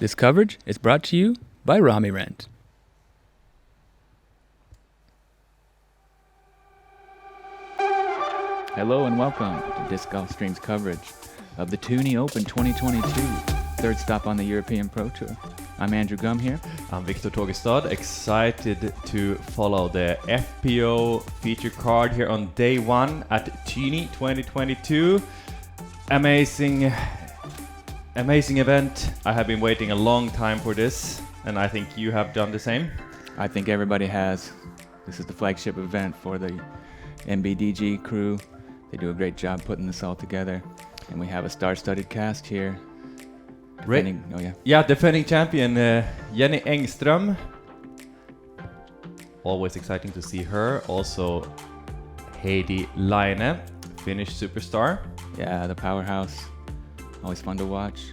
This coverage is brought to you by Rami Rent. Hello and welcome to Disc Golf Stream's coverage of the Tyyni Open 2022, third stop on the European Pro Tour. I'm Andrew Gum here. I'm Viktor Tågestad, excited to follow the FPO feature card here on day one at Tyyni 2022. Amazing event. I have been waiting a long time for this, and I think you have done the same. I think everybody has. This is the flagship event for the MBDG crew. They do a great job putting this all together, and we have a star-studded cast here. Defending champion Jenni Engström. Always exciting to see her. Also Heidi, Laine, Finnish superstar. Yeah, the powerhouse. Always fun to watch.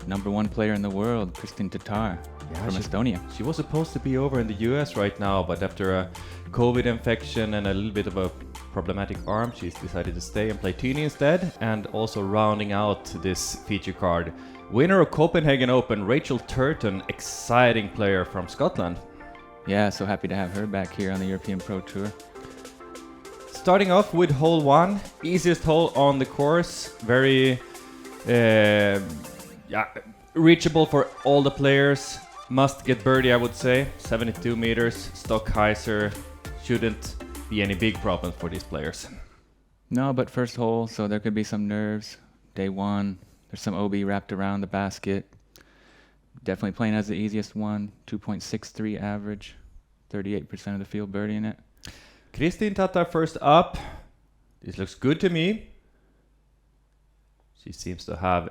Number one player in the world, Kristin Tattar from Estonia. She was supposed to be over in the US right now, but after a COVID infection and a little bit of a problematic arm, she's decided to stay and play Tyyni instead. And also rounding out this feature card, winner of Copenhagen Open, Rachel Turton, exciting player from Scotland. Yeah, so happy to have her back here on the European Pro Tour. Starting off with hole one, easiest hole on the course, very reachable for all the players. Must get birdie, I would say. 72 meters, Stockheiser. Shouldn't be any big problems for these players. No, but first hole, so there could be some nerves. Day one, there's some OB wrapped around the basket. Definitely playing as the easiest one. 2.63 average, 38% of the field birdieing it. Kristin Tattar first up. This looks good to me. She seems to have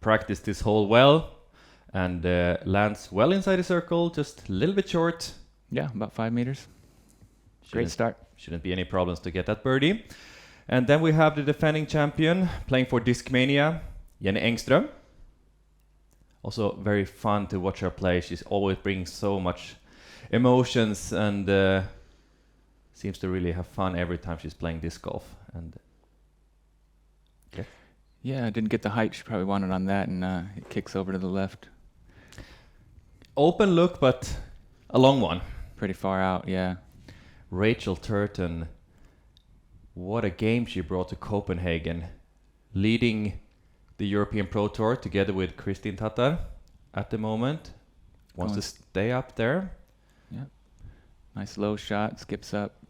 practiced this hole well and lands well inside the circle, just a little bit short. Yeah, about 5 meters. Great start. Shouldn't be any problems to get that birdie. And then we have the defending champion playing for Discmania, Jenni Engström. Also very fun to watch her play. She's always bringing so much emotions and seems to really have fun every time she's playing disc golf. And yeah, I didn't get the height she probably wanted on that, and it kicks over to the left. Open look, but a long one. Pretty far out, yeah. Rachel Turton, what a game she brought to Copenhagen, leading the European Pro Tour together with Kristin Tattar at the moment. Wants to stay up there. Yeah, nice low shot, skips up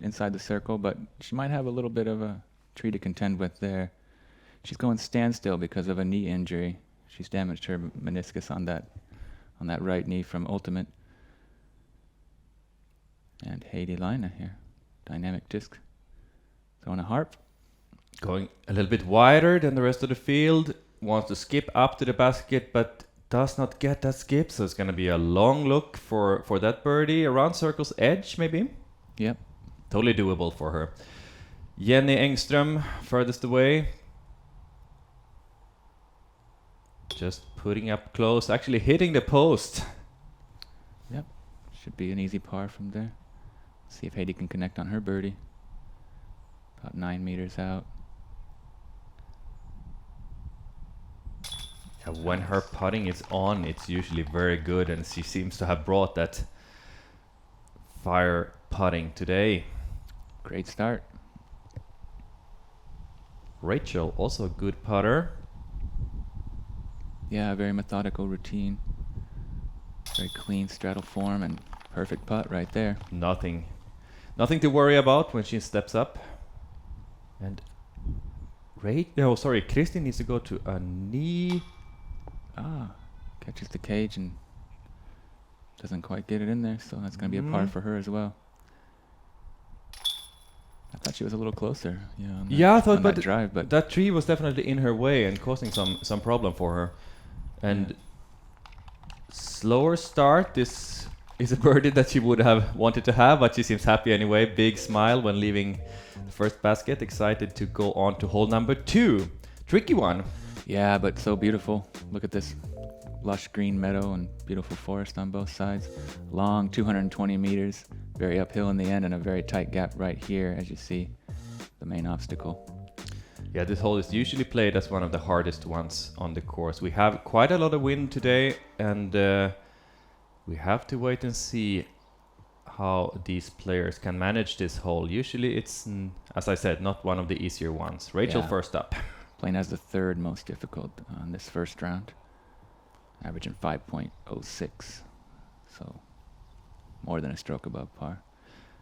inside the circle, but she might have a little bit of a tree to contend with there. She's going standstill because of a knee injury. She's damaged her meniscus on that right knee from Ultimate. And Heidi, Laine here, dynamic disc, throwing a harp. Going a little bit wider than the rest of the field. Wants to skip up to the basket, but does not get that skip. So it's going to be a long look for that birdie. Around circle's edge, maybe? Yep. Totally doable for her. Jenni Engström, furthest away. Just putting up close, actually hitting the post. Yep. Should be an easy par from there. See if Heidi can connect on her birdie. About 9 meters out. When her putting is on, it's usually very good, and she seems to have brought that fire putting today. Great start. Rachel, also a good putter. Yeah, very methodical routine. Very clean straddle form and perfect putt right there. Nothing to worry about when she steps up. And Kristin needs to go to a knee. Catches the cage and doesn't quite get it in there, so that's going to be a par for her as well. I thought she was a little closer. I thought, that drive, but that tree was definitely in her way and causing some problem for her. And slower start. This is a birdie that she would have wanted to have, but she seems happy anyway. Big smile when leaving the first basket. Excited to go on to hole number 2. Tricky one. Yeah, but so beautiful. Look at this lush green meadow and beautiful forest on both sides. Long 220 meters, very uphill in the end, and a very tight gap right here, as you see, the main obstacle. Yeah, this hole is usually played as one of the hardest ones on the course. We have quite a lot of wind today, and we have to wait and see how these players can manage this hole. Usually it's, as I said, not one of the easier ones. Rachel Yeah. first up. Playing as the third most difficult on this first round, averaging 5.06, so more than a stroke above par.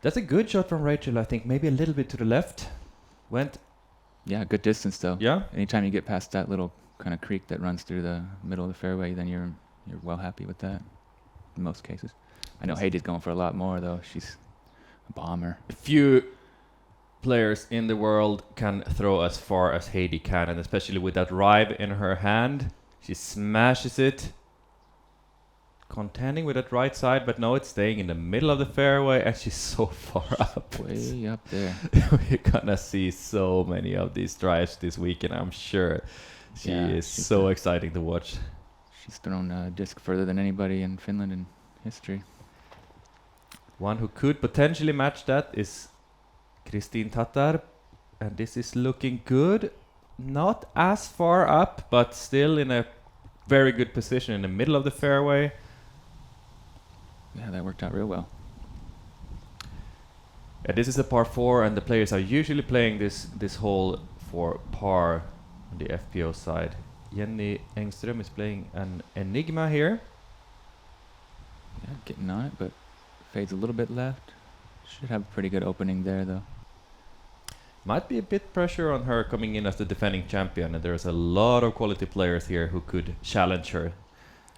That's a good shot from Rachel, I think. Maybe a little bit to the left. Went, Yeah, good distance though. yeah? Anytime you get past that little kind of creek that runs through the middle of the fairway, then you're well happy with that in most cases. I know Heidi's going for a lot more though. She's a bomber. Few players in the world can throw as far as Heidi can, and especially with that drive in her hand, she smashes it, contending with that right side, but no, it's staying in the middle of the fairway, and she's so far up. Way up there. We're gonna see so many of these drives this weekend, I'm sure. She Yeah, is she's so a- exciting to watch. She's thrown a disc further than anybody in Finland in history. One who could potentially match that is Kristin Tattar, and this is looking good. Not as far up, but still in a very good position in the middle of the fairway. Yeah, that worked out real well. Yeah, this is a par 4, and the players are usually playing this hole for par on the FPO side. Jenni Engström is playing an Enigma here. Yeah, getting on it, but fades a little bit left. Should have a pretty good opening there though. Might be a bit pressure on her coming in as the defending champion, and there's a lot of quality players here who could challenge her.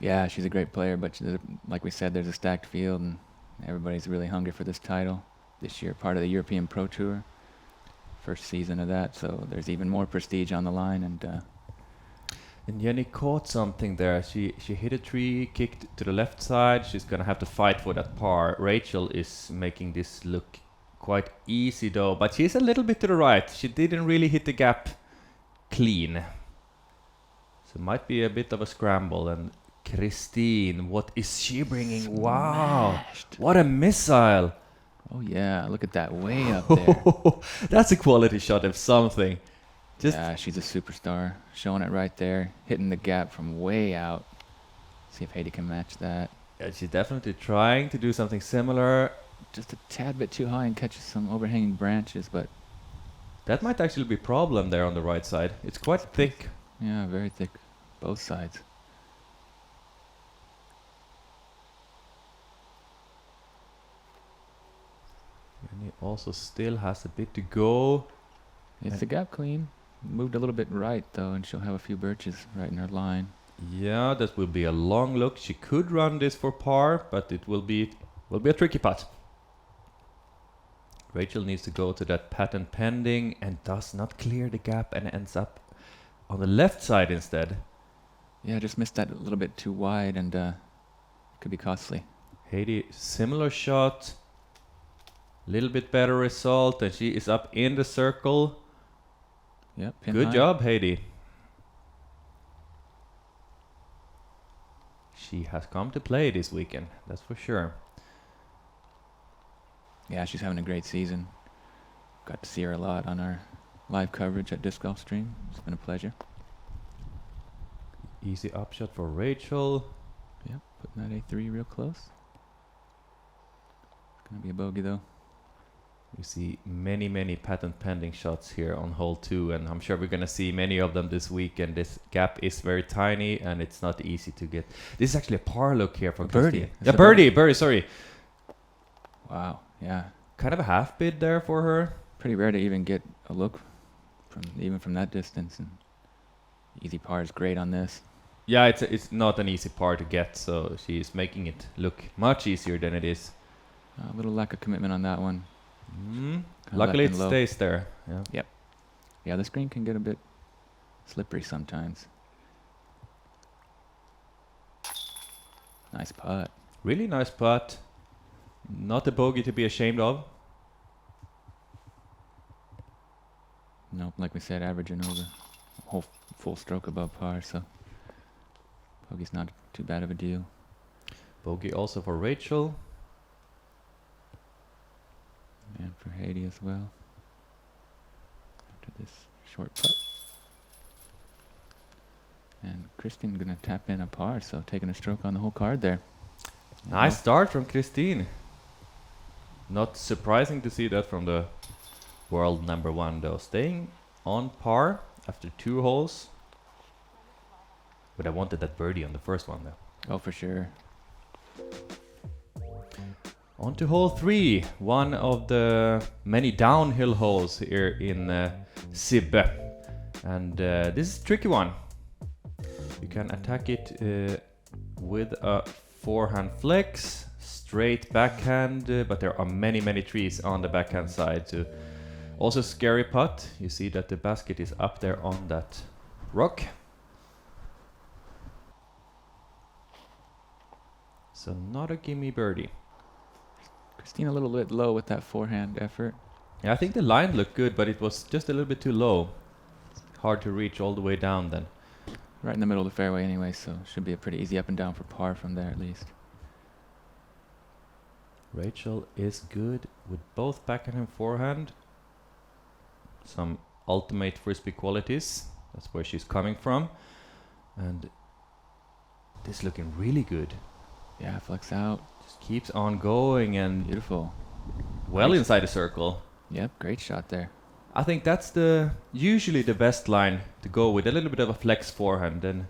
Yeah, she's a great player, but like we said, there's a stacked field, and everybody's really hungry for this title this year. Part of the European Pro Tour, first season of that, so there's even more prestige on the line. And Jenni caught something there. She hit a tree, kicked to the left side. She's gonna have to fight for that par. Rachel is making this look quite easy though, but she's a little bit to the right. She didn't really hit the gap clean. So it might be a bit of a scramble. And Kristin, what is she bringing? Wow, what a missile. Oh yeah, look at that way up there. That's a quality shot of something. Just Yeah, she's a superstar. Showing it right there, hitting the gap from way out. See if Heidi can match that. yeah, she's definitely trying to do something similar. Just a tad bit too high and catches some overhanging branches, but That might actually be a problem there on the right side. It's quite thick. yeah, very thick, both sides. And he also still has a bit to go. It's the gap clean. Moved a little bit right though, and she'll have a few birches right in her line. Yeah, that will be a long look. She could run this for par, but it will be a tricky putt. Rachel needs to go to that patent pending and does not clear the gap and ends up on the left side instead. Yeah, just missed that a little bit too wide, and could be costly. Heidi, similar shot. Little bit better result, and she is up in the circle. Yep, pin Good high. job, Heidi. She has come to play this weekend, that's for sure. Yeah, she's having a great season. Got to see her a lot on our live coverage at Disc Golf Stream. It's been a pleasure. Easy upshot for Rachel. Yep, putting that A3 real close. It's gonna be a bogey though. We see many patent pending shots here on hole 2, and I'm sure we're gonna see many of them this week. And this gap is very tiny, and it's not easy to get. This is actually a par look here for A birdie. Kristin. It's Yeah, a birdie, sorry. Wow, yeah. Kind of a half bid there for her. Pretty rare to even get a look from that distance, and easy par is great on this. Yeah, it's not an easy par to get, so she's making it look much easier than it is. A little lack of commitment on that one. Kinda Luckily, it left and low. stays there. Yeah. Yeah, the screen can get a bit slippery sometimes. Nice putt. Really nice putt. Not a bogey to be ashamed of. Nope, like we said, averaging over a whole full stroke above par, so bogey's not too bad of a deal. Bogey also for Rachel. And for Heidi as well. After this Short putt. And Kristin gonna tap in a par, so taking a stroke on the whole card there. Nice start from Kristin. Not surprising to see that from the world number 1 though. Staying on par after 2 holes. But I wanted that birdie on the first one though. Oh, for sure. On to hole 3, one of the many downhill holes here in Sibbe. And this is a tricky one. You can attack it with a forehand flex, straight backhand, but there are many trees on the backhand side. So also scary putt. You see that the basket is up there on that rock. So not a gimme birdie. Kristin a little bit low with that forehand effort. Yeah, I think the line looked good, but it was just a little bit too low. Hard to reach all the way down then. Right in the middle of the fairway anyway, so should be a pretty easy up and down for par from there at least. Rachel is good with both backhand and forehand. Some ultimate frisbee qualities. That's where she's coming from. And this looking really good. Yeah, flex out. Just keeps on going and Beautiful. well inside the circle. Yep, great shot there. I think that's usually the best line to go with. A little bit of a flex forehand, then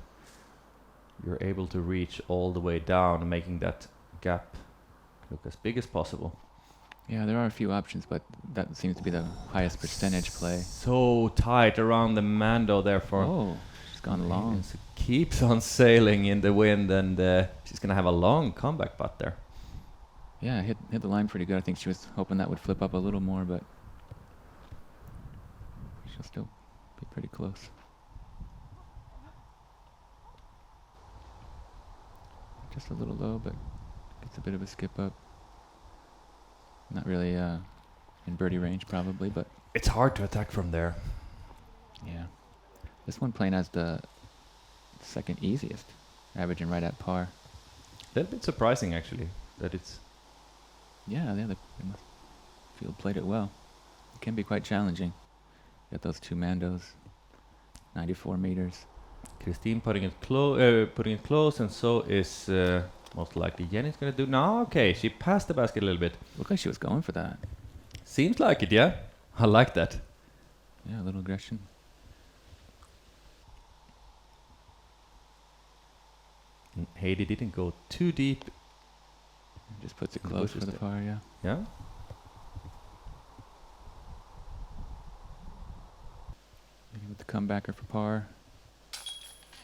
you're able to reach all the way down, making that gap look as big as possible. Yeah, there are a few options, but that seems to be the highest percentage play. So tight around the Mando there for... Oh, she's gone long. So keeps on sailing in the wind, and she's going to have a long comeback putt there. Yeah, hit the line pretty good. I think she was hoping that would flip up a little more, but she'll still be pretty close. Just a little low, but gets a bit of a skip up. Not really in birdie range probably, but It's hard to attack from there. yeah. This one playing as the second easiest, averaging right at par. A little bit surprising actually that it's... Yeah, the field played it well. It can be quite challenging. Got those two Mandos, 94 meters. Kristin putting it close, and so is most likely Jenni's gonna do. No, okay, she passed the basket a little bit. Looked like she was going for that. Seems like it, yeah. I like that. Yeah, a little aggression. And Heidi didn't go too deep. Just puts it The close bushes for the there. par, yeah. Yeah. Maybe with the comebacker for par.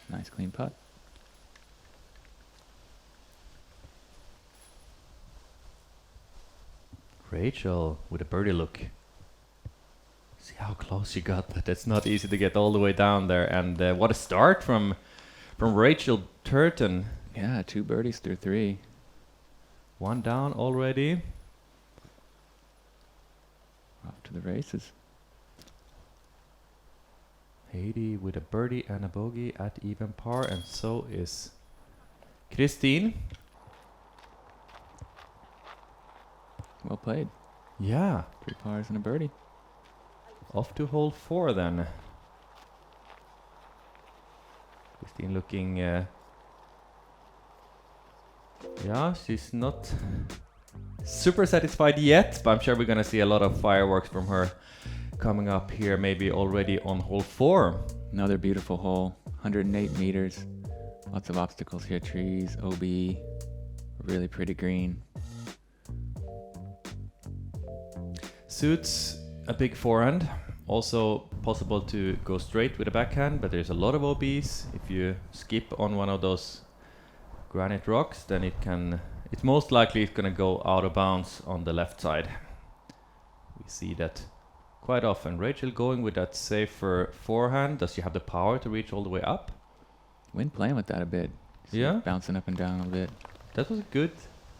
Nice clean putt. Rachel with a birdie look. See how close she got that. It's not easy to get all the way down there. And what a start from Rachel Turton. Yeah, 2 birdies through 3. One down already. Off to the races. Heidi with a birdie and a bogey at even par, and so is Kristin. Well played. Yeah. 3 pars and a birdie. Off to hole 4 then. Kristin looking... yeah, she's not super satisfied yet, but I'm sure we're gonna see a lot of fireworks from her coming up here, maybe already on hole 4. Another beautiful hole. 108 meters. Lots of obstacles here. Trees, OB. Really pretty green. Suits a big forehand. Also possible to go straight with a backhand, but there's a lot of OBs. If you skip on one of those granite rocks, then it's most likely it's gonna go out of bounds on the left side. We see that quite often. Rachel going with that safer forehand. Does she have the power to reach all the way up? Wind playing with that a bit. See Yeah. it bouncing up and down a bit. That was a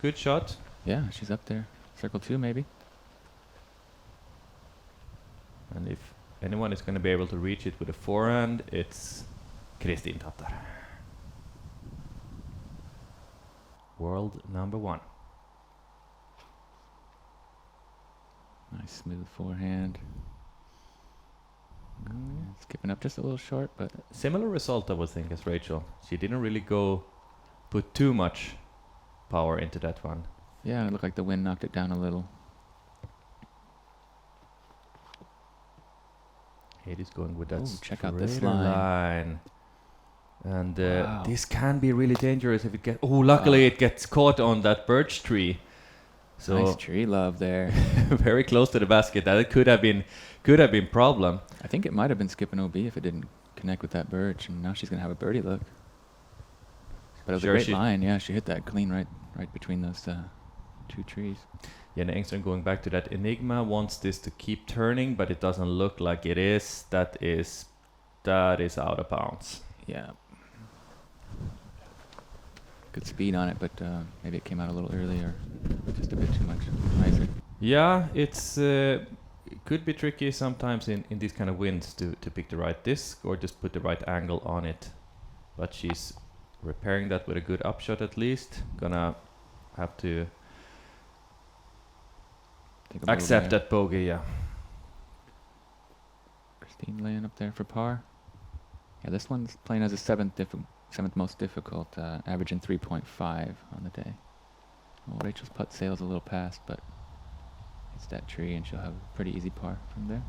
good shot. Yeah, she's up there. Circle 2 maybe. And if anyone is going to be able to reach it with a forehand, it's Kristin Tattar. World number 1. Nice smooth forehand. Skipping up just a little short, but Similar result, I would think, as Rachel. She didn't really put too much power into that one. yeah, it looked like the wind knocked it down a little. Heidi's going with that Ooh, check out this straighter line. And Wow. this can be really dangerous if it gets... Oh, luckily it gets caught on that birch tree. So Nice tree love there. very close to the basket. That could have been problem. I think it might have been skipping OB if it didn't connect with that birch, and now she's gonna have a birdie look. But it was Sure, a great she- line. Yeah, she hit that clean right between those two trees. Jenni Engström going back to that Enigma wants this to keep turning, but it doesn't look like it is. That is out of bounds. Yeah. Good speed on it, but maybe it came out a little early or just a bit too much nicer. Yeah, it's it could be tricky sometimes in these kind of winds to pick the right disc or just put the right angle on it. But she's repairing that with a good upshot at least. Gonna have to Take a little accept there. that bogey, yeah. Kristin laying up there for par. Yeah, this one's playing as a seventh most difficult, averaging 3.5 on the day. Well, Rachel's putt sails a little past, but it's that tree, and she'll have a pretty easy par from there.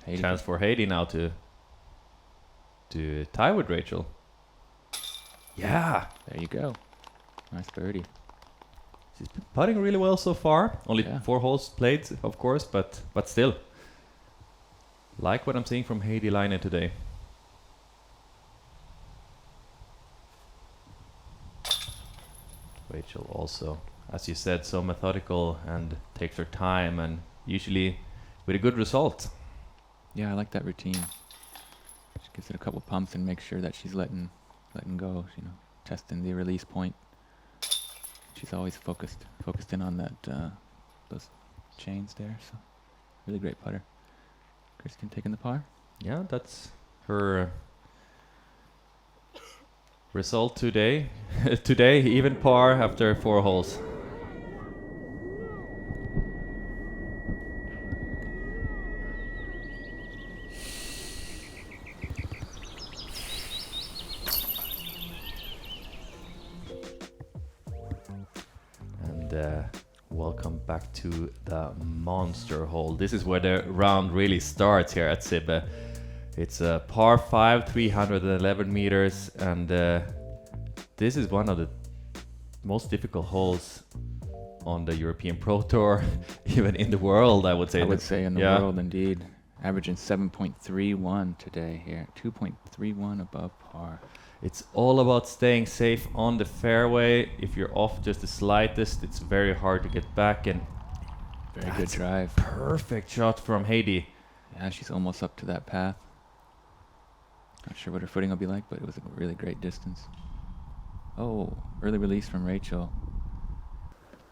Heidi Chance for Heidi now to tie with Rachel. Yeah, There you go. Nice birdie. she's been putting really well so far. Only Yeah. 4 holes played, of course, but still. Like what I'm seeing from Heidi Laine today. Rachel also, as you said, so methodical and takes her time and usually with a good result. Yeah, I like that routine. She gives it a couple pumps and makes sure that she's letting go, testing the release point. She's always focused in on that those chains there. So really great putter. Kristin taking the par. Yeah, that's her result today. Today, even par after 4 holes. And welcome back to the monster hole. This is where the round really starts here at Sibbe. It's a par 5, 311 meters, and this is one of the most difficult holes on the European Pro Tour, even in the world, I would say. I would say in the yeah. world, indeed. Averaging 7.31 today here. 2.31 above par. It's all about staying safe on the fairway. If you're off just the slightest, it's very hard to get back. And Very good that's a drive. perfect shot from Heidi. Yeah, she's almost up to that path. Not sure what her footing will be like, but it was a really great distance. Oh, early release from Rachel.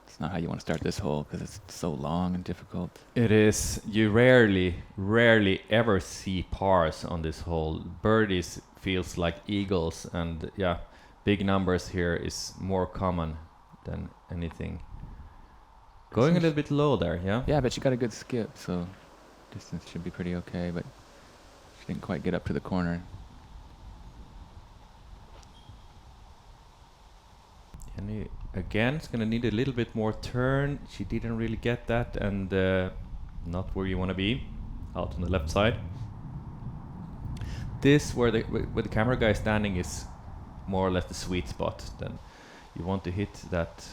It's not how you want to start this hole because it's so long and difficult. It is. You rarely ever see pars on this hole. Birdies feels like eagles, and yeah, big numbers here is more common than anything. Going a little bit low there, yeah? Yeah, but she got a good skip, so distance should be pretty okay, but she didn't quite get up to the corner. And again, it's gonna need a little bit more turn. She didn't really get that, and not where you want to be, out on the left side. This where the camera guy is standing is more or less the sweet spot. Then you want to hit that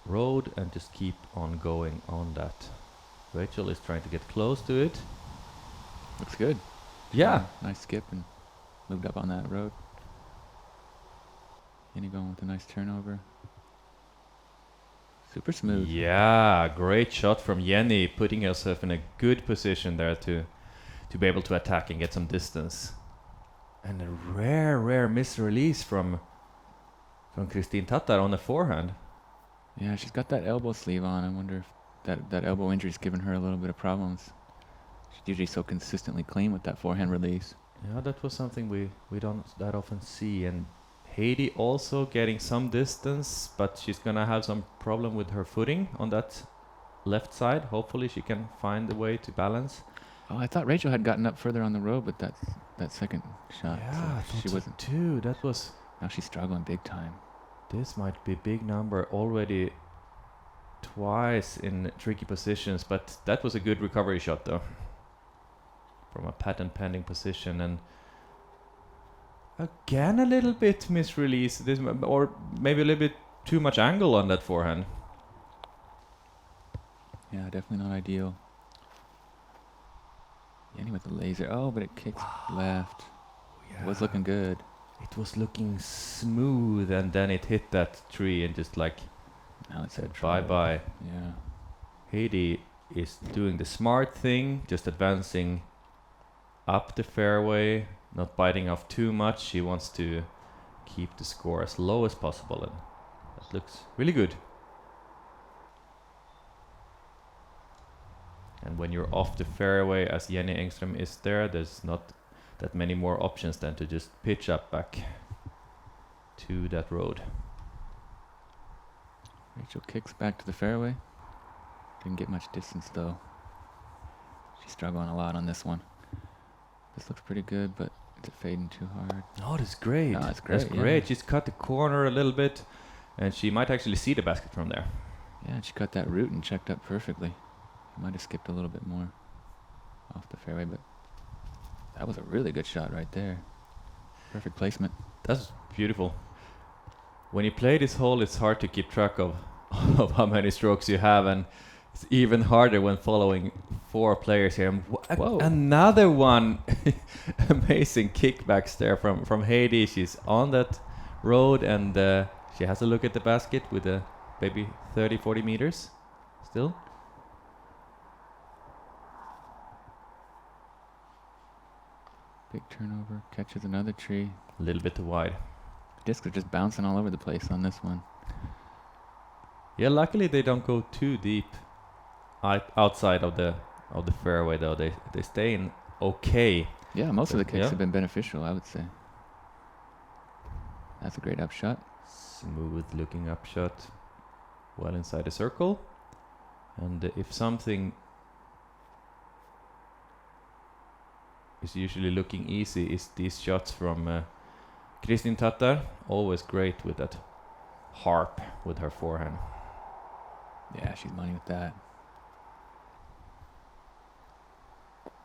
road and just keep on going on that. Rachel is trying to get close to it. Looks good. Yeah. Nice skip and moved up on that road. Jenni going with a nice turnover. Super smooth. Yeah, great shot from Jenni, putting herself in a good position there to be able to attack and get some distance. And a rare miss release from Kristin Tattar on the forehand. Yeah, she's got that elbow sleeve on. I wonder if that elbow injury's given her a little bit of problems. She's usually so consistently clean with that forehand release. Yeah, that was something we don't that often see. And Heidi also getting some distance, but she's gonna have some problem with her footing on that left side. Hopefully she can find the way to balance. Oh, I thought Rachel had gotten up further on the road with that second shot. Yeah, so I thought she so wasn't. too. That was. Now she's struggling big time. This might be big number already. Twice in tricky positions, but that was a good recovery shot though. From a patent pending position, and again a little bit misrelease. This or maybe a little bit too much angle on that forehand. Yeah, definitely not ideal. Jenni with the laser. Oh, but it kicks left. Yeah. It was looking good. It was looking smooth, and then it hit that tree and just like Now it's said a bye bye. Yeah. Heidi is doing the smart thing, just advancing up the fairway, not biting off too much. She wants to keep the score as low as possible, and that looks really good. And when you're off the fairway, as Jenni Engström is there, there's not that many more options than to just pitch up back to that road. Rachel kicks back to the fairway. Didn't get much distance though. She's struggling a lot on this one. This looks pretty good, but it's fading too hard. Oh, that's great. No, that's great. That's yeah. great. She's cut the corner a little bit, and she might actually see the basket from there. Yeah, and she cut that root and checked up perfectly. Might have skipped a little bit more off the fairway, but that was a really good shot right there. Perfect placement. That's beautiful. When you play this hole, it's hard to keep track of of how many strokes you have, and it's even harder when following 4 players here. And Whoa. Another one. Amazing kickbacks there from Heidi. She's on that road, and she has a look at the basket with maybe 30-40 meters still. Big turnover, catches another tree. A little bit too wide. Discs are just bouncing all over the place on this one. Yeah, luckily they don't go too deep outside of the fairway though. They stay in okay. Yeah, most of the kicks Yeah. have been beneficial, I would say. That's a great upshot. Smooth looking upshot. Well inside the circle. And if something is usually looking easy, is these shots from Kristin Tattar. Always great with that harp with her forehand. Yeah, she's money with that.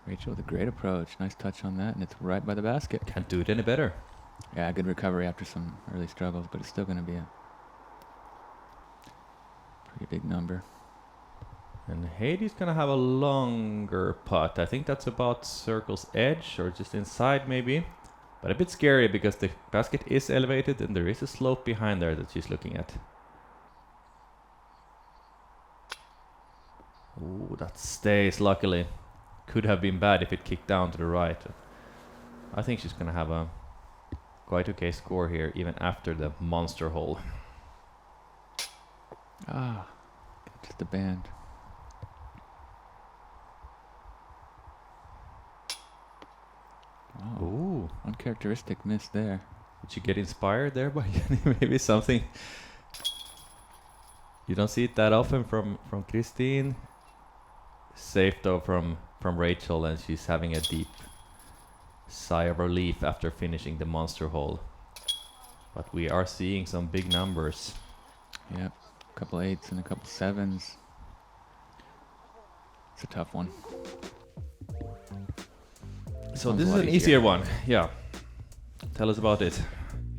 Rachel with a great approach. Nice touch on that, and it's right by the basket. Can't do it any better. Yeah, good recovery after some early struggles, but it's still going to be a pretty big number. And Heidi's gonna have a longer putt. I think that's about circle's edge or just inside maybe. But a bit scary because the basket is elevated and there is a slope behind there that she's looking at. Ooh, that stays luckily. Could have been bad if it kicked down to the right. I think she's gonna have a quite okay score here even after the monster hole. Ah, just a band. Wow, Ooh, uncharacteristic miss there. did you get inspired there by maybe something? You don't see it that often from Kristin. Safe though from Rachel, and she's having a deep sigh of relief after finishing the monster hole. But we are seeing some big numbers. Yep, a couple 8s and a couple 7s. It's a tough one. So Sounds this a is lot an easier. easier one. Yeah. Tell us about it.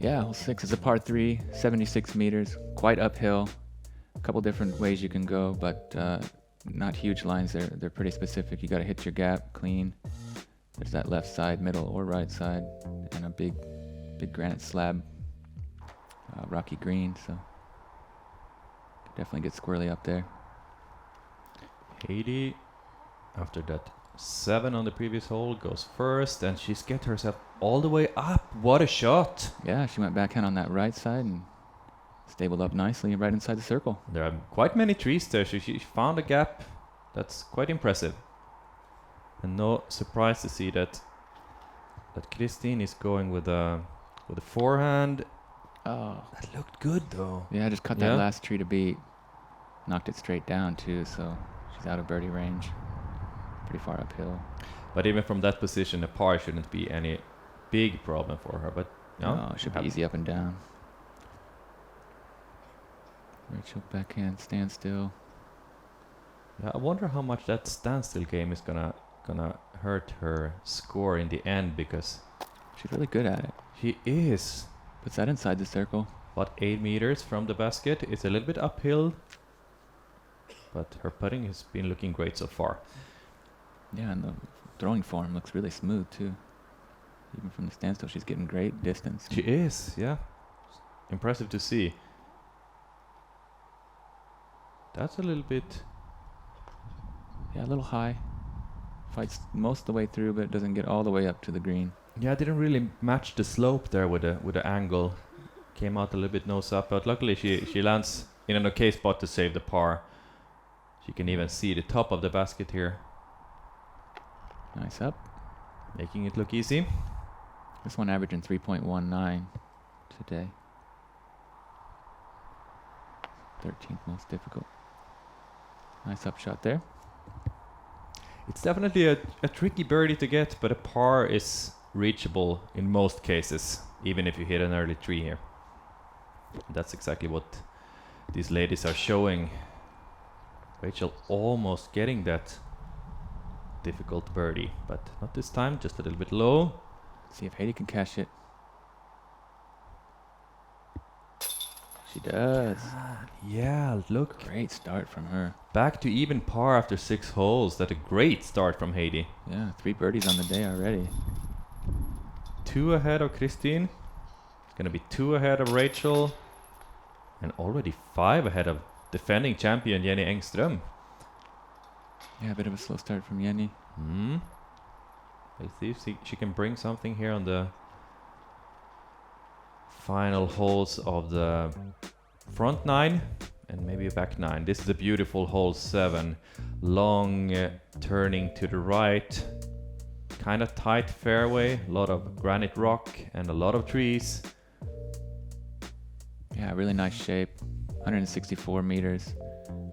Yeah, hole 6 is a par 3, 76 meters, quite uphill. A couple different ways you can go, but not huge lines. They're pretty specific. You got to hit your gap clean. There's that left side, middle, or right side, and a big granite slab, rocky green. So definitely get squirrely up there. Heidi, after that 7 on the previous hole, goes first, and she's get herself all the way up. What a shot! Yeah, she went backhand on that right side and stabled up nicely right inside the circle. There are quite many trees there, so she found a gap. That's quite impressive. And no surprise to see that Kristin is going with a forehand. Oh, That looked good though. yeah, just cut Yeah. that last tree to beat. Knocked it straight down too, so she's out of birdie range. Pretty far uphill. But even from that position, a par shouldn't be any big problem for her. But no, It should be easy up and down. Rachel backhand standstill. Yeah, I wonder how much that standstill game is gonna hurt her score in the end, because She's really good at it. she is. Puts that inside the circle. About 8 meters from the basket. It's a little bit uphill, but her putting has been looking great so far. Yeah, and the throwing form looks really smooth too. Even from the standstill, she's getting great distance. She is, yeah. Impressive to see. That's a little bit. Yeah, a little high. Fights most of the way through, but it doesn't get all the way up to the green. Yeah, didn't really match the slope there with the angle. Came out a little bit nose up, but luckily she lands in an okay spot to save the par. She can even see the top of the basket here, Nice up. making it look easy. This one averaging 3.19 today. 13th most difficult. Nice up shot there. It's definitely a tricky birdie to get, but a par is reachable in most cases, even if you hit an early tree here. And that's exactly what these ladies are showing. Rachel almost getting that difficult birdie, but not this time, just a little bit low. See if Heidi can cash it. She does. Yeah, look. Great start from her. Back to even par after 6 holes. That's a great start from Heidi. Yeah, 3 birdies on the day already. 2 ahead of Kristin. Gonna be 2 ahead of Rachel. And already 5 ahead of defending champion Jenni Engström. Yeah, a bit of a slow start from Jenni. Let's see if she can bring something here on the final holes of the front 9 and maybe back 9. This is a beautiful hole 7. Long turning to the right. Kind of tight fairway. A lot of granite rock and a lot of trees. Yeah, really nice shape. 164 meters.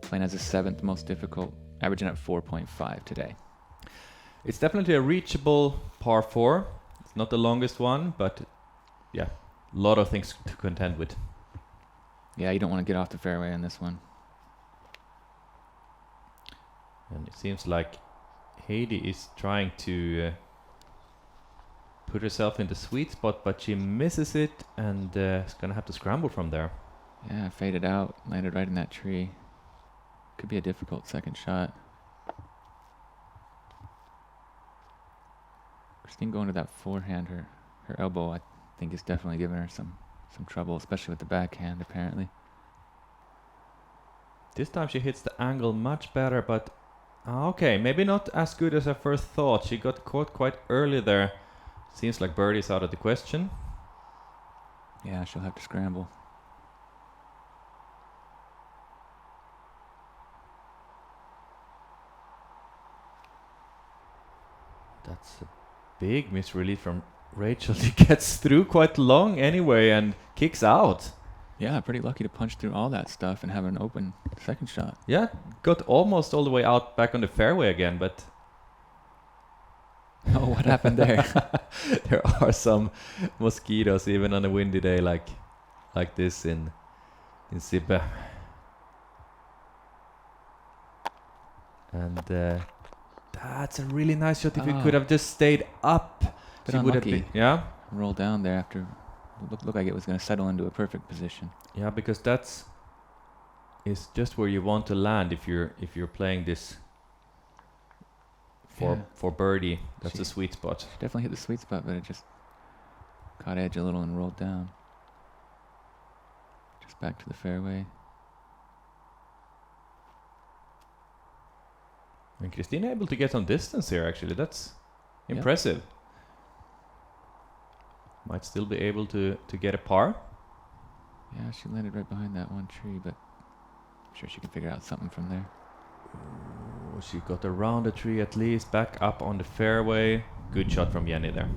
Playing as the 7th most difficult. Averaging at 4.5 today. It's definitely a reachable par 4. It's not the longest one, but yeah, a lot of things to contend with. Yeah, you don't want to get off the fairway on this one. And it seems like Heidi is trying to put herself in the sweet spot, but she misses it and is going to have to scramble from there. Yeah, faded out. Landed right in that tree. Could be a difficult second shot. Kristin going to that forehand. Her elbow, I think, is definitely giving her some trouble, especially with the backhand, apparently. This time she hits the angle much better, but okay, maybe not as good as I first thought. She got caught quite early there. Seems like birdie's out of the question. Yeah, she'll have to scramble. That's a big misrelease from Rachel. She gets through quite long anyway and kicks out. Yeah, pretty lucky to punch through all that stuff and have an open second shot. Yeah, got almost all the way out back on the fairway again, but Oh, what happened there? there are some mosquitoes even on a windy day like this in Sibbe. And that's a really nice shot. If it could have just stayed up, Bit she would have unlucky. been. Yeah, Roll down there after. Looked like it was going to settle into a perfect position. yeah, because that's is just where you want to land if you're playing this for birdie. That's She- a sweet spot. Definitely hit the sweet spot, but it just caught edge a little and rolled down. Just back to the fairway. And Kristin able to get some distance here. Actually, that's Yep. impressive. Might still be able to get a par. Yeah, she landed right behind that one tree, but I'm sure she can figure out something from there. Oh, she got around the tree at least, back up on the fairway. Good shot from Jenni there.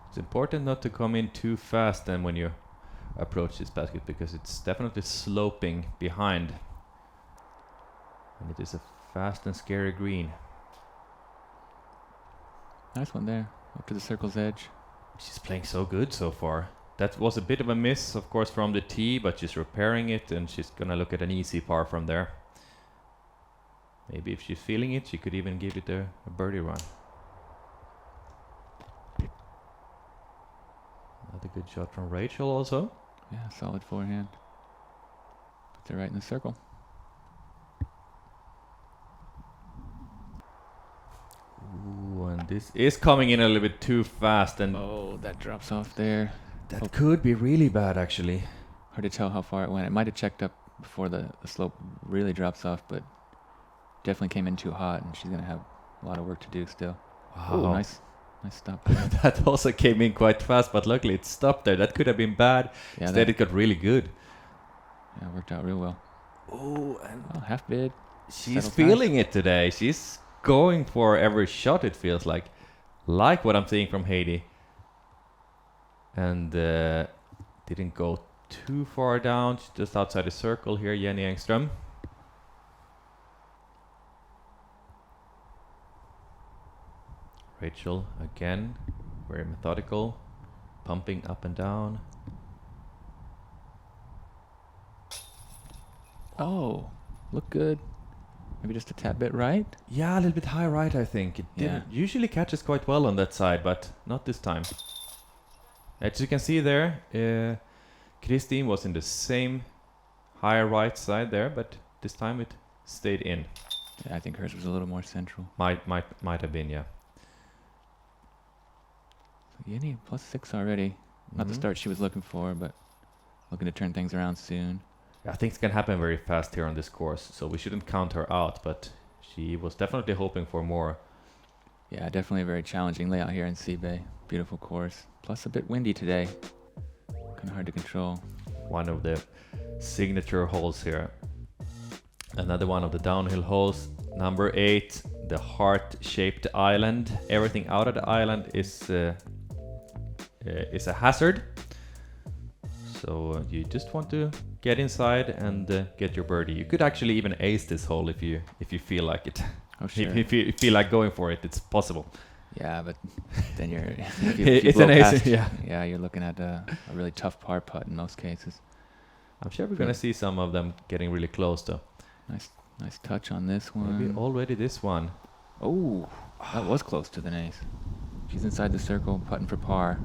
It's important not to come in too fast then when you approach this basket because it's definitely sloping behind. And it is a fast and scary green. Nice one there. Up to the circle's edge. She's playing so good so far. That was a bit of a miss, of course, from the tee, but she's repairing it and she's gonna look at an easy par from there. Maybe if she's feeling it, she could even give it a birdie run. Another good shot from Rachel also. Yeah, solid forehand. Puts it right in the circle. Ooh, and this is coming in a little bit too fast, and Oh, that drops off there. that could be really bad actually. Hard to tell how far it went. It might have checked up before the slope really drops off, but definitely came in too hot, and she's going to have a lot of work to do still. Wow. Oh, nice stop there. That also came in quite fast, but luckily it stopped there. That could have been bad. Yeah, Instead, that it got really good. worked out real well. Oh, and Well, half bid. she's settled feeling it today. She's going for every shot, it feels like. Like what I'm seeing from Heidi. And didn't go too far down. She's just outside the circle here, Jenni Engström. Rachel again, very methodical, pumping up and down. Oh, look good. Maybe just a tad bit right. Yeah, a little bit high right, I think. It Yeah. usually catches quite well on that side, but not this time. As you can see there, Kristin was in the same high right side there, but this time it stayed in. Yeah, I think hers was a little more central. Might have been, yeah. Jenni +6 already. Not the Mhm. start she was looking for, but looking to turn things around soon. Yeah, things can happen very fast here on this course, so we shouldn't count her out, but she was definitely hoping for more. Yeah, definitely a very challenging layout here in Sibbe. Beautiful course. Plus a bit windy today. Kind of hard to control. One of the signature holes here. Another one of the downhill holes, number 8, the heart-shaped island. Everything out of the island is a hazard. So you just want to get inside and get your birdie. You could actually even ace this hole if you feel like it. Oh, sure. If you feel like going for it, it's possible. Yeah, but then you're... It's an ace, yeah. Yeah, you're looking at a really tough par putt in most cases. I'm sure we're gonna see some of them getting really close though. Nice touch on this one. Maybe already this one. Oh, that was close to the ace. She's inside the circle, putting for par.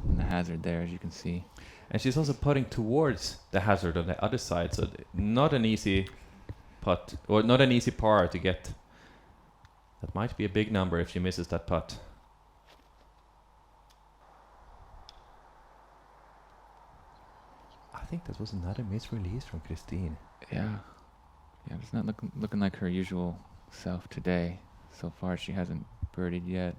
And the hazard there, as you can see. And she's also putting towards the hazard on the other side, so not an easy putt, or not an easy par to get. That might be a big number if she misses that putt. I think that was another misrelease from Kristin. Yeah. Yeah, it's not looking like her usual self today. So far, she hasn't birdied yet.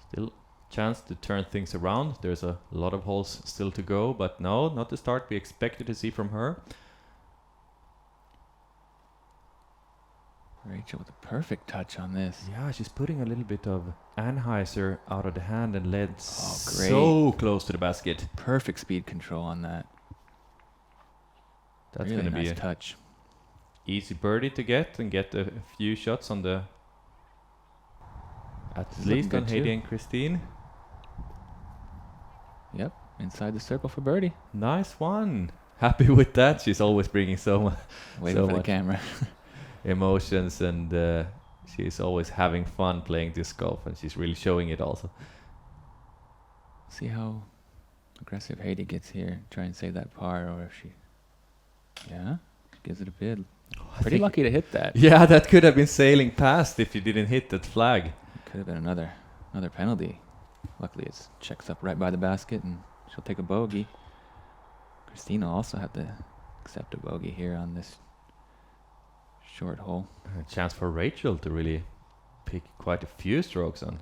Still chance to turn things around. There's a lot of holes still to go, but no, not the start we expected to see from her. Rachel with a perfect touch on this. Yeah, she's putting a little bit of Anheuser out of the hand and led great. so close to the basket. Perfect speed control on that. That's really going to nice be a touch. easy birdie to get and get a few shots on the... At This is least looking on good Heidi too. and Kristin. Yep, inside the circle for birdie. Nice one. Happy with that. She's always bringing so Waiting for the much camera. emotions, and she's always having fun playing disc golf, and she's really showing it also. See how aggressive Heidi gets here. Try and save that par, or if she... Yeah, she gives it a bid. Pretty lucky to hit that. Yeah, that could have been sailing past if you didn't hit that flag. Could have been another penalty. Luckily, it checks up right by the basket, and she'll take a bogey. Kristin will also have to accept a bogey here on this short hole. A chance for Rachel to really pick quite a few strokes on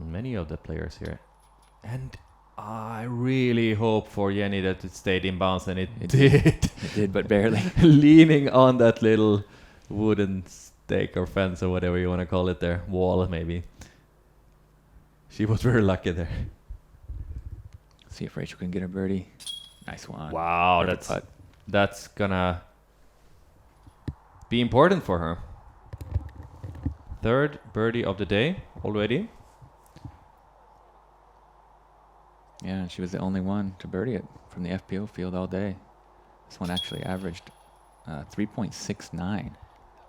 many of the players here. And I really hope for Jenni that it stayed in bounds, and it did. It did, but barely. Leaning on that little wooden stake or fence or whatever you want to call it there. Wall, maybe. She was very lucky there. See if Rachel can get a birdie. Nice one. Wow, Perfect putt. that's gonna be important for her. Third birdie of the day already. Yeah, and she was the only one to birdie it from the FPO field all day. This one actually averaged 3.69.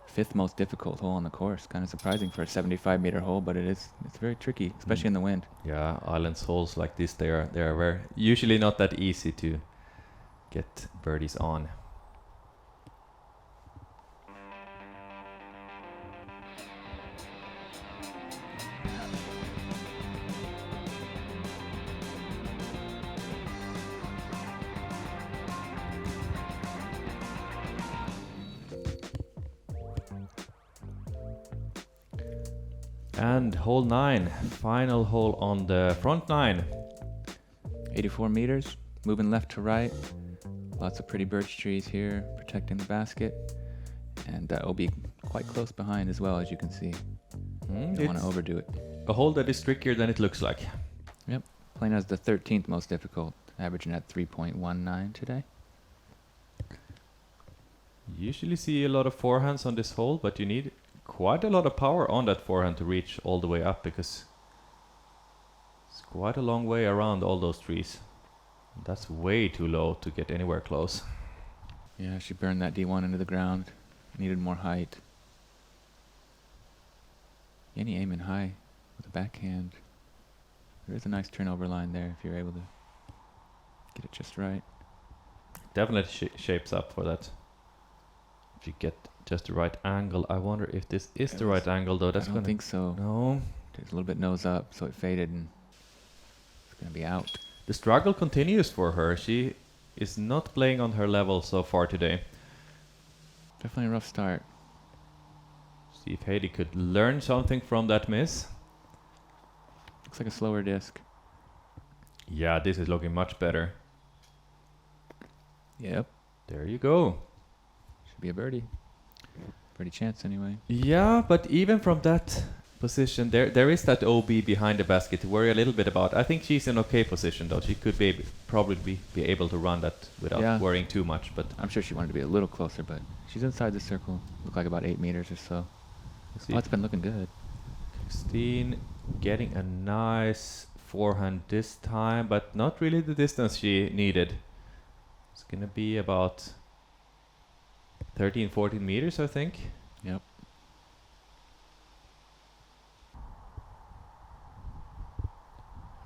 Fifth most difficult hole on the course. Kind of surprising for a 75-meter hole, but it's very tricky, especially in the wind. Yeah, islands holes like this, they are very usually not that easy to get birdies on. And hole 9, final hole on the front 9. 84 meters, moving left to right. Lots of pretty birch trees here, protecting the basket. And will be quite close behind as well, as you can see. Don't want to overdo it. A hole that is trickier than it looks like. Yep, playing as the 13th most difficult, averaging at 3.19 today. Usually see a lot of forehands on this hole, but you need quite a lot of power on that forehand to reach all the way up, because it's quite a long way around all those trees. That's way too low to get anywhere close. Yeah, she burned that D1 into the ground. Needed more height. Jenni aiming high with a backhand. There is a nice turnover line there if you're able to get it just right. Definitely shapes up for that. If you get just the right angle. I wonder if this is the right angle though. That's I don't think so. No. It's a little bit nose up, so it faded and it's going to be out. The struggle continues for her. She is not playing on her level so far today. Definitely a rough start. See if Heidi could learn something from that miss. Looks like a slower disc. Yeah, this is looking much better. Yep. There you go. Should be a birdie. Birdie chance anyway. Yeah, but even from that position, there is that OB behind the basket to worry a little bit about. I think she's in okay position though. She could probably be able to run that without worrying too much. But I'm sure she wanted to be a little closer, but she's inside the circle. Look like about 8 meters or so. Oh, it's been looking good. Kristin getting a nice forehand this time, but not really the distance she needed. It's gonna be about 13, 14 meters, I think. Yep.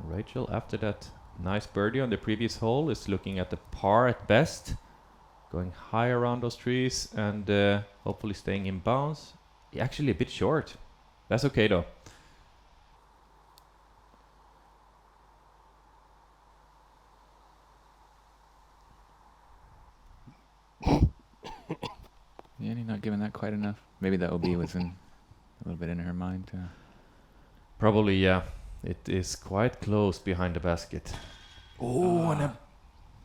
Rachel, after that nice birdie on the previous hole, is looking at the par at best. Going high around those trees and hopefully staying in bounds. Actually a bit short. That's okay though. Jenni not giving that quite enough. Maybe the OB was in a little bit in her mind. Probably, yeah. It is quite close behind the basket. Oh, and a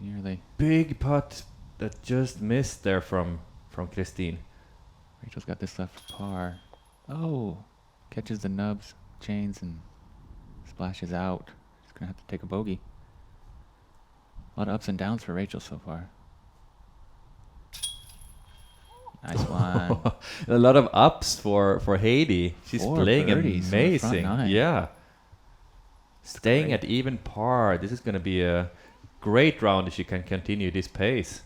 Nearly. big putt that just missed there from Kristin. Rachel's got this left for par. Oh, catches the nubs, chains, and splashes out. She's gonna have to take a bogey. A lot of ups and downs for Rachel so far. Nice one. A lot of ups for Heidi. She's 4 playing birdies on the front amazing. 9. Yeah. Staying great. at even par. This is going to be a great round if she can continue this pace.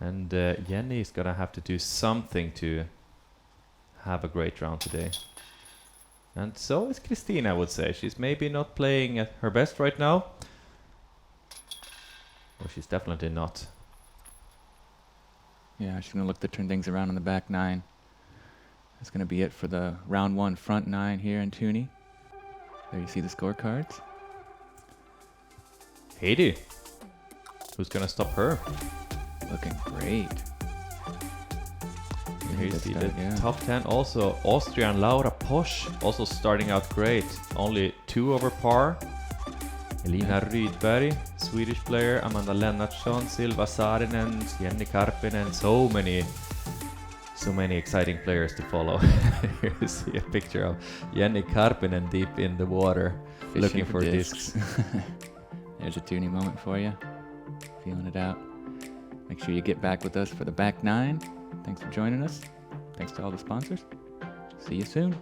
And Jenni is going to have to do something to have a great round today. And so is Kristin, I would say. She's maybe not playing at her best right now. Or she's definitely not. Yeah, she's gonna look to turn things around on the back 9. That's gonna be it for the round 1 front 9 here in Tyyni. There you see the scorecards. Heidi. Who's going to stop her? Looking great. Here you Good see start, the yeah. top 10 also. Austrian Laura Posch also starting out great. Only 2 over par. Elina Rydberg, Swedish player. Amanda Lennartsson, Silva Saarinen, Jenni Karppinen. So many So many exciting players to follow. Here you see a picture of Jenni Karpinen deep in the water, Fishing looking for discs. There's a Tyyni moment for you. Feeling it out. Make sure you get back with us for the back nine. Thanks for joining us. Thanks to all the sponsors. See you soon.